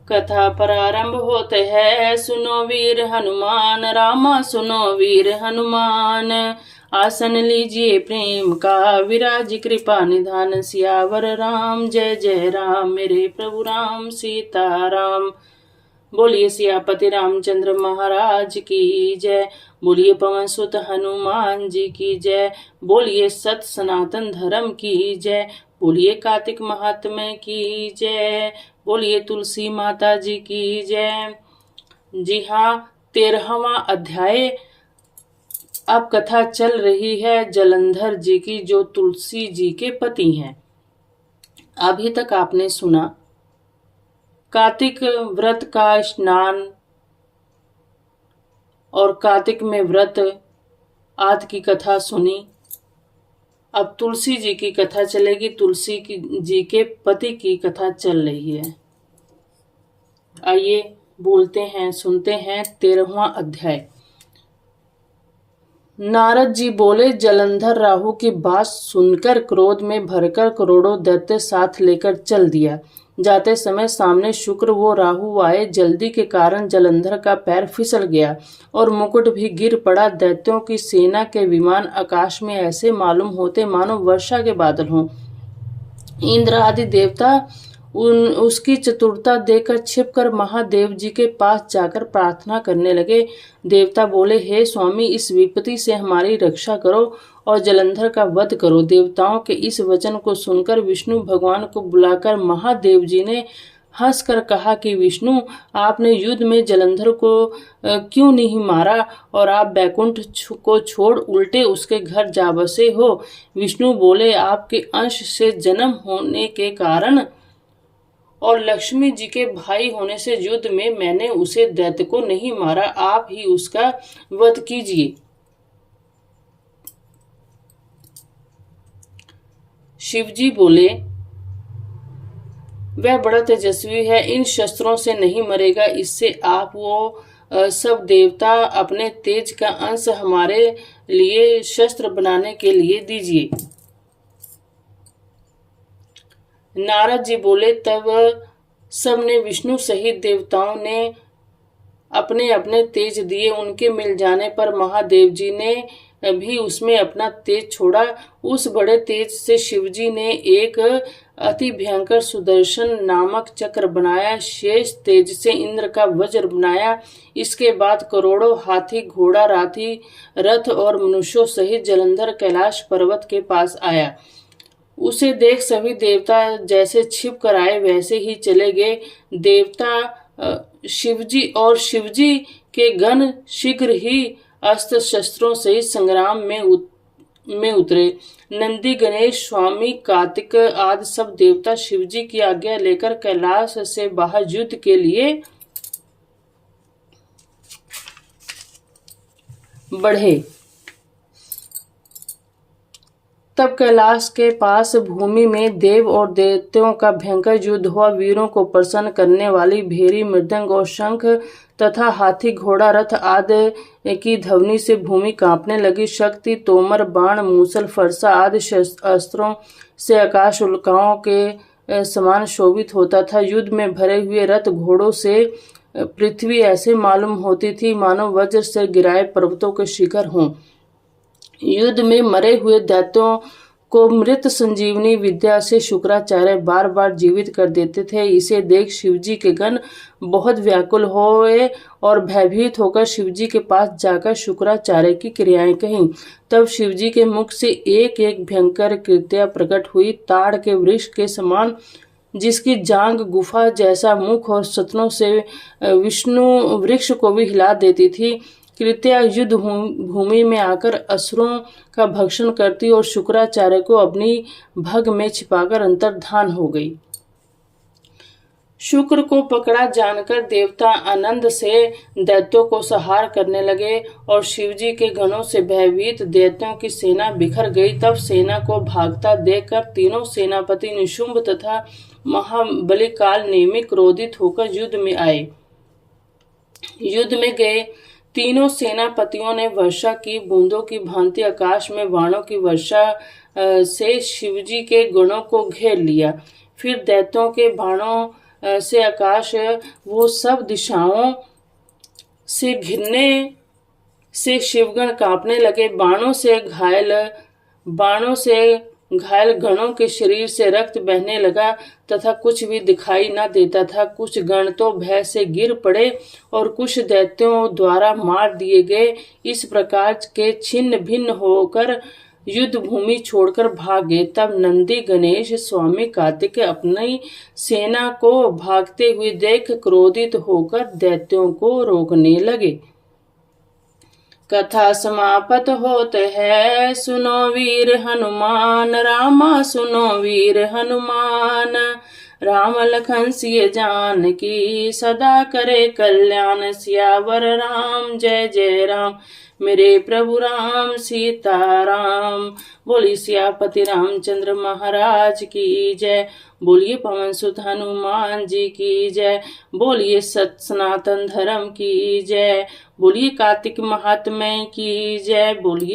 कथा प्रारंभ होते है, सुनो वीर हनुमान, रामा सुनो वीर हनुमान। आसन लीजिए प्रेम का, विराज कृपा निधान, सियावर राम जय जय राम, मेरे प्रभु राम सीताराम। बोलिए सियापति रामचंद्र महाराज की जय, बोलिए पवन सुत हनुमान जी की जय, बोलिए सत सनातन धर्म की जय, बोलिए कार्तिक महात्म्य की जय, बोलिए तुलसी माता जी की जय। जी हाँ, 13वां अध्याय। अब कथा चल रही है जलंधर जी की, जो तुलसी जी के पति हैं। अभी तक आपने सुना कार्तिक व्रत का स्नान और कार्तिक में व्रत आदि की कथा सुनी। अब तुलसी जी की कथा चलेगी। तुलसी जी के पति की कथा चल रही है। आइए बोलते हैं, सुनते हैं 13वां अध्याय। नारद जी बोले, जलंधर राहु की बात सुनकर क्रोध में भरकर करोड़ों दैत्य साथ लेकर चल दिया। जाते समय सामने शुक्र वो राहु आए। जल्दी के कारण जलंधर का पैर फिसल गया और मुकुट भी गिर पड़ा। दैत्यों की सेना के विमान आकाश में ऐसे मालूम होते मानो वर्षा के बादल हों। इंद्र आदि देवता उसकी चतुरता देखकर छिपकर महादेव जी के पास जाकर प्रार्थना करने लगे। देवता बोले, हे स्वामी, इस विपत्ति से हमारी रक्षा करो और जलंधर का वध करो। देवताओं के इस वचन को सुनकर विष्णु भगवान को बुलाकर महादेव जी ने हंसकर कहा कि विष्णु, आपने युद्ध में जलंधर को क्यों नहीं मारा और आप बैकुंठ को छोड़ उल्टे उसके घर जा बसे हो। विष्णु बोले, आपके अंश से जन्म होने के कारण और लक्ष्मी जी के भाई होने से युद्ध में मैंने उसे दैत्य को नहीं मारा, आप ही उसका वध कीजिए। शिवजी बोले, वह बड़ा तेजस्वी है, इन शस्त्रों से नहीं मरेगा। इससे आप वो सब देवता अपने तेज का अंश हमारे लिए शस्त्र बनाने के लिए दीजिए। नारद जी बोले, तब सबने विष्णु सहित देवताओं ने अपने अपने तेज दिए। उनके मिल जाने पर महादेव जी ने भी उसमें अपना तेज छोड़ा। उस बड़े तेज से शिवजी ने एक अति भयंकर सुदर्शन नामक चक्र बनाया। शेष तेज से इंद्र का वज्र बनाया। इसके बाद करोड़ों हाथी, घोड़ा, राथी, रथ और मनुष्यों सहित जलंधर कैलाश पर्वत के पास आया। उसे देख सभी देवता जैसे छिप कर आए वैसे ही चले गए। देवता शिवजी और शिवजी के गण शीघ्र ही अस्त्र शस्त्रों सहित संग्राम में उतरे। नंदी, गणेश, स्वामी, कार्तिक आदि सब देवता शिवजी की आज्ञा लेकर कैलाश से बाहर युद्ध के लिए बढ़े। तब कैलाश के पास भूमि में देव और दैत्यों का भयंकर युद्ध हुआ। वीरों को प्रसन्न करने वाली भेरी, मृदंग और शंख तथा हाथी, घोड़ा, रथ आदि की ध्वनि से भूमि कांपने लगी। शक्ति, तोमर, बाण, मूसल, फरसा आदि अस्त्रों से आकाश उल्काओं के समान शोभित होता था। युद्ध में भरे हुए रथ, घोड़ों से पृथ्वी ऐसे मालूम होती थी मानो वज्र से गिराए पर्वतों के शिखर हों। युद्ध में मरे हुए दैत्यों को मृत संजीवनी विद्या से शुक्राचार्य बार बार जीवित कर देते थे। इसे देख शिवजी के गण बहुत व्याकुल हुए और भयभीत होकर शिवजी के पास जाकर शुक्राचार्य की क्रियाएं कहीं। तब शिवजी के मुख से एक एक भयंकर कृत्या प्रकट हुई। ताड़ के वृक्ष के समान जिसकी जांग गुफा जैसा मुख और सतनों से विष्णु वृक्ष को भी हिला देती थी। कृत्या युद्ध भूमि में आकर असुरों का भक्षण करती और शुक्राचार्य को अपनी भग में छिपाकर अंतर्धान हो गई। शुक्र को पकड़ा जानकर देवता आनंद से दैत्यों को संहार करने लगे और शिवजी के गणों से भयभीत दैत्यों की सेना बिखर गई। तब सेना को भागता देखकर तीनों सेनापति निशुंभ तथा महाबली काल नेमि क्रोधित होकर युद्ध में आए। युद्ध में गए तीनों सेनापतियों ने वर्षा की बूंदों की भांति आकाश में बाणों की वर्षा से शिवजी के गणों को घेर लिया। फिर दैत्यों के बाणों से आकाश वो सब दिशाओं से घिरने से शिवगण कांपने लगे। बाणों से घायल गणों के शरीर से रक्त बहने लगा तथा कुछ भी दिखाई न देता था। कुछ गण तो भय से गिर पड़े और कुछ दैत्यों द्वारा मार दिए गए। इस प्रकार के छिन्न भिन्न होकर युद्ध भूमि छोड़कर भागे। तब नंदी गणेश स्वामी कार्तिक अपनी सेना को भागते हुए देख क्रोधित होकर दैत्यों को रोकने लगे। कथा समाप्त होत है, सुनो वीर हनुमान, रामा सुनो वीर हनुमान। राम लखन सिय जानकी, सदा करे कल्याण। सियावर राम जय जय राम, मेरे प्रभु राम सीताराम। बोलिए सियापति रामचंद्र महाराज की जय। बोलिए पवन सुत हनुमान जी की जय। बोलिए सत सनातन धर्म की जय। बोलिए कार्तिक महात्म्य की जय। बोलिए